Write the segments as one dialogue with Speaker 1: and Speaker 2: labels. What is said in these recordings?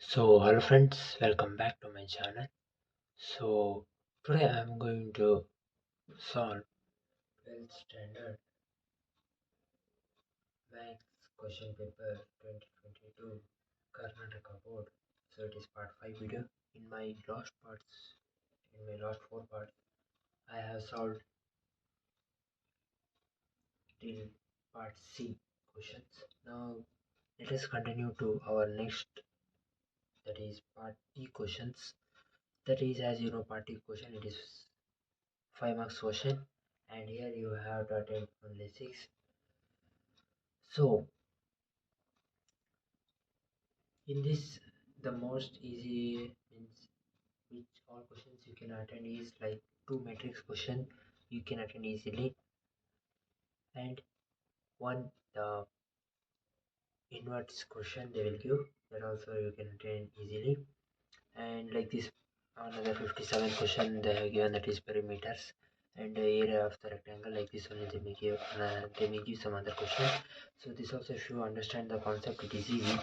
Speaker 1: So hello friends, welcome back to my channel. So today I am going to solve 12th standard maths question paper 2022 Karnataka board. So it is part 5 video. In my last 4 parts, I have solved till part C questions. Now let us continue to our next, that is part D questions. That is, as you know, part D question, it is 5 marks question, and here you have to attempt only 6. So in this, the most easy means which all questions you can attend is like two matrix question you can attend easily, and one the inverse question they will give, that also you can attend easily. And like this, another 57 question they have given, that is perimeters and the area of the rectangle. Like this only they may give some other question. So this also, if you understand the concept, it is easy.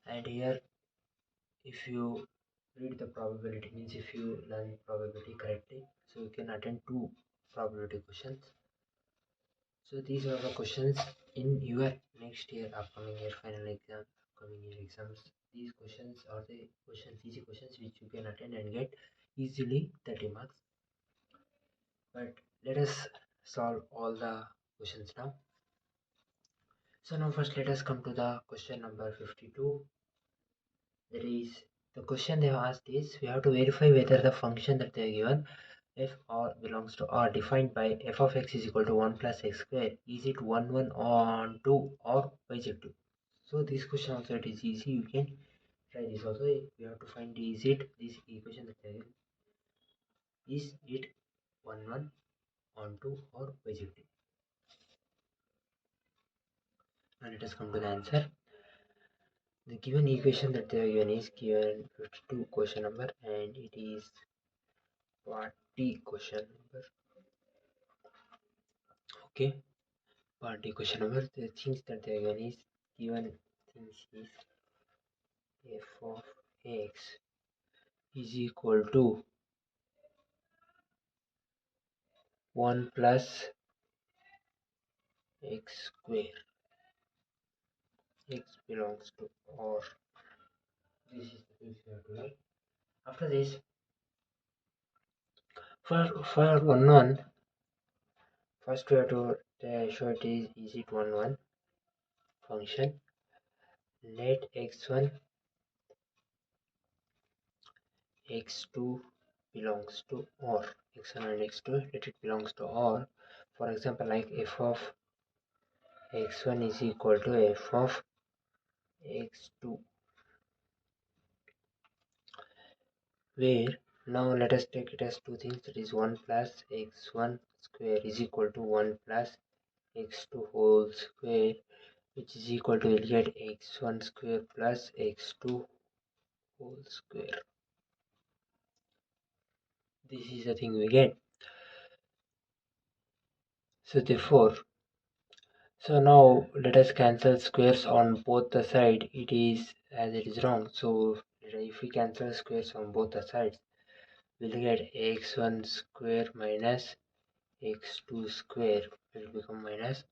Speaker 1: And here, if you read the probability, means if you learn probability correctly, so you can attend two probability questions. So these are the questions in your next year, upcoming year final exam, upcoming year exams. These questions are the questions, easy questions which you can attend and get easily 30 marks. But let us solve all the questions now. So now first let us come to the question number 52. That is, the question they have asked is, we have to verify whether the function that they are given f r belongs to R defined by f of x is equal to 1 plus x square, is it 1 1 on 2 or bijective? So this question also, it is easy, you can try this also. We have to find, is it this equation that they given, is it 1 1 on 2 or bijective? Now let us come to the answer. The given equation that they are given is given 52 question number, and it is part D question number. Okay, part D question number. The things that they are given is, given things is f of x is equal to 1 plus x square. X belongs to R. This is the things we have to write. After this, for 1 1, first we have to show it is it 1 1 function. Let x1 x2 belongs to R. x1 and x2, let it belongs to R. For example, like f of x1 is equal to f of x2, where now let us take it as two things, that is 1 plus x1 square is equal to 1 plus x2 whole square, which is equal to, we'll get x1 square plus x2 whole square. This is the thing we get. So therefore, so now let us cancel squares on both the side. It is as it is wrong. So if we cancel squares on both the sides, we'll get x1 square minus x2 square will become minus,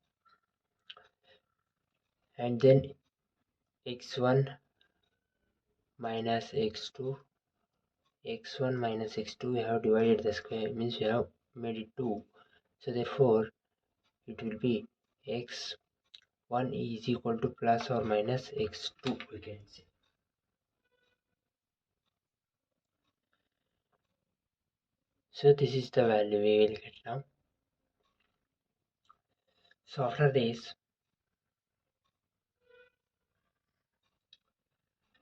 Speaker 1: and then x1 minus x2, x1 minus x2, we have divided the square, means we have made it 2. So therefore it will be x1 is equal to plus or minus x2, we can say. So this is the value we will get now. So after this,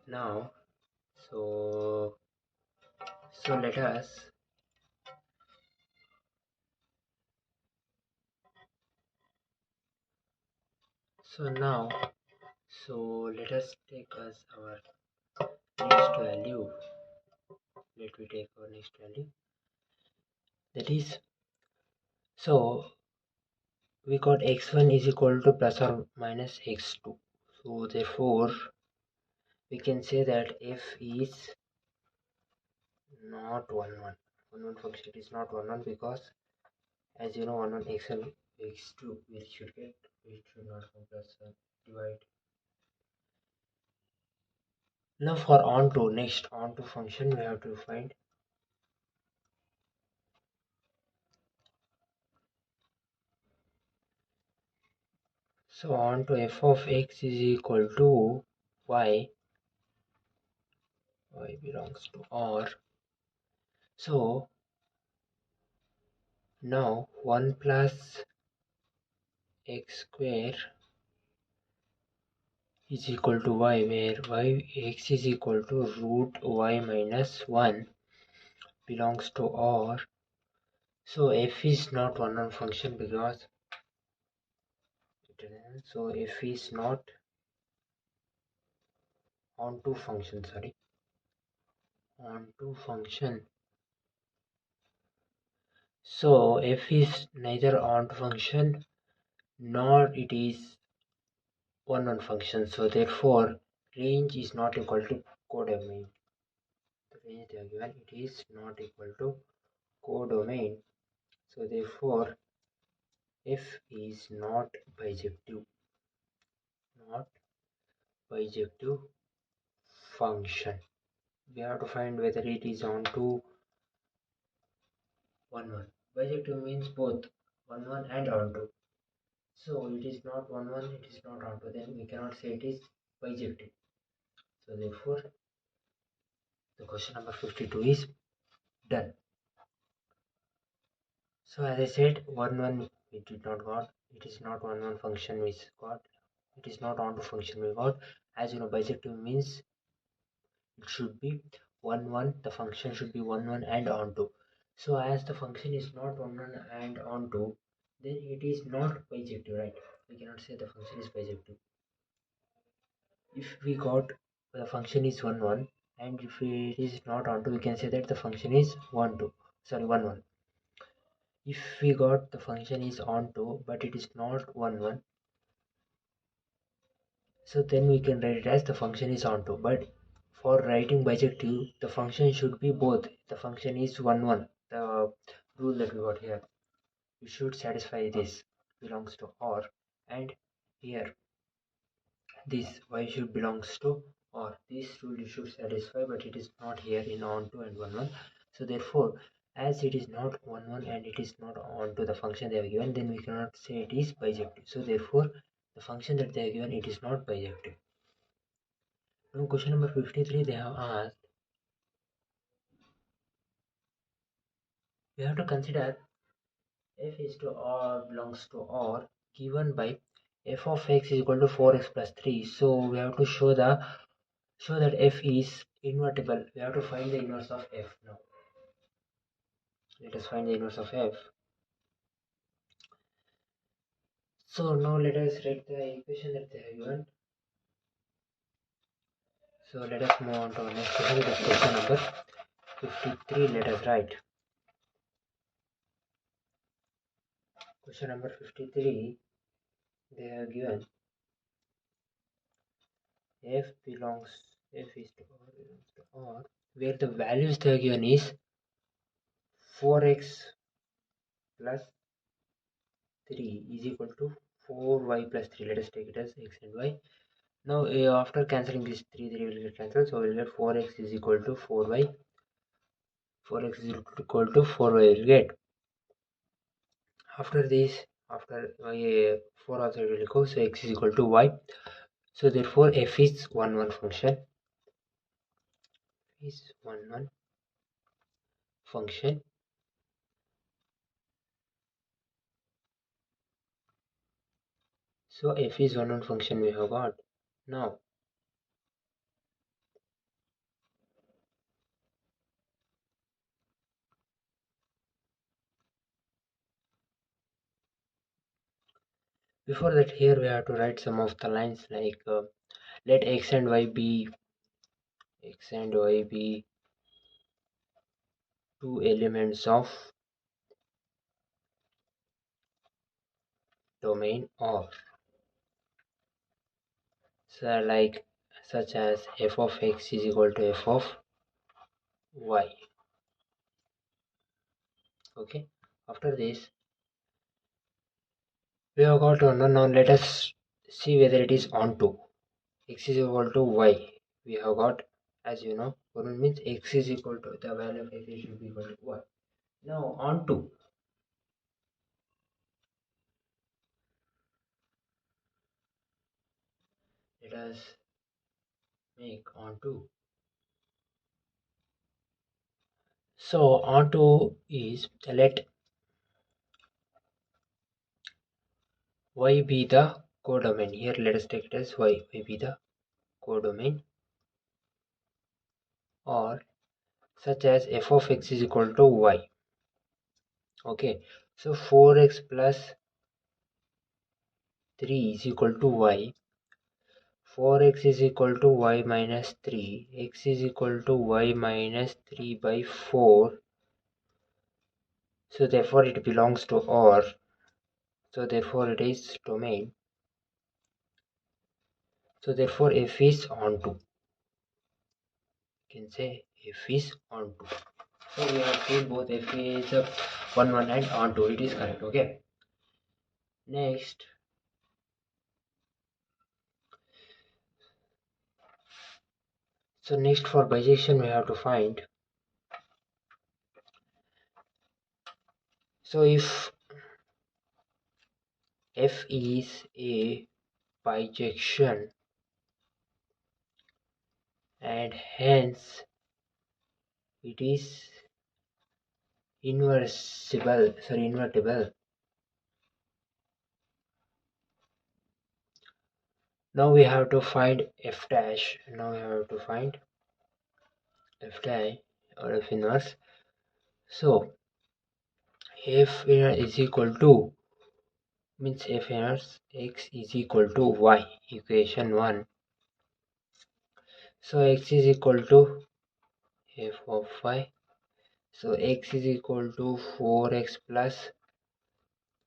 Speaker 1: now, so let us, let us take as our next value. Let me take our next value. That is, so we got x1 is equal to plus or minus x2. So therefore we can say that f is not 1 1. 1 1 function is not 1 1 because, as you know, 1 1 xl x2 we should get, we should not come plus divide. Now for onto, next onto function we have to find. So onto f of x is equal to y belongs to R. So now 1 plus x square is equal to y, where x is equal to root y minus 1 belongs to R. So f is not one function because so f is not onto function, onto function. So f is neither onto function nor it is one function. So therefore range is not equal to codomain. The range they are given, it is not equal to codomain. So therefore f is not bijective, not bijective function. We have to find whether it is onto 1 1. Bijective means both 1 1 and onto. So it is not 1 1, it is not onto, then we cannot say it is bijective. So therefore the question number 52 is done. So as I said, 1 1 we did not got, it is not 1 1 function we got, it is not onto function we got. As you know, bijective means it should be 1 1, the function should be 1 1 and onto. So as the function is not 1 1 and onto, then it is not bijective, right? We cannot say the function is bijective. If we got the function is 1 1 and if it is not onto, we can say that the function is 1 2, sorry 1 1. If we got the function is onto but it is not 1 1, so then we can write it as the function is onto. But for writing bijective, the function should be both. The function is 1 1, the rule that we got here. You should satisfy this belongs to R, and here this y should belongs to R. This rule you should satisfy, but it is not here in onto and 1 1. So therefore, as it is not 1 1 and it is not onto the function they have given, then we cannot say it is bijective. So therefore, the function that they have given, it is not bijective. Now question number 53 they have asked, we have to consider f is to R belongs to R given by f of x is equal to 4x plus 3. So we have to show that f is invertible. We have to find the inverse of f now. Let us find the inverse of f. So now let us write the equation that they have given. So let us move on to our next question, that is question number 53. Let us write. Question number 53, they have given f is to R belongs to R, where the values they are given is 4x plus 3 is equal to 4y plus 3. Let us take it as x and y. Now after cancelling these 3 will get cancelled, so we will get 4x is equal to 4y. 4x is equal to 4y will get. After this, after 4 also it will go, so x is equal to y. So therefore f is 1 1 function. Is 1 1 function. So f is 1 1 function we have got. Now before that, here we have to write some of the lines like let x and y be two elements of domain R. So like such as f of x is equal to f of y. Okay, after this we have got unknown. Now let us see whether it is onto. X is equal to y. We have got, as you know, what it means x is equal to the value of x should be equal to y. Now onto. Let us make onto. So onto is, let y be the codomain. Here let us take it as y be the codomain, or such as f of x is equal to y. Okay, so 4x plus 3 is equal to y. 4x is equal to y minus 3. X is equal to y minus 3 by 4. So therefore it belongs to R. So therefore it is domain. So therefore f is onto. You can say f is onto. So we have seen both f is 1 1 and onto. It is correct. Okay. Next. So next for bijection we have to find. So if f is a bijection and hence it is invertible. Now we have to find f dash. Now we have to find f dash or f inverse. So f is equal to, means f inverse x is equal to y, equation 1. So x is equal to f of y. So x is equal to 4x plus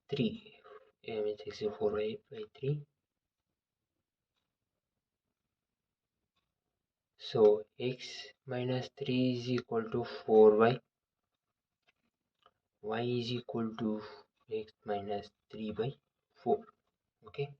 Speaker 1: 3. Means x is 4y by 3. So x minus 3 is equal to 4y. Y is equal to x minus 3 by 4. Okay.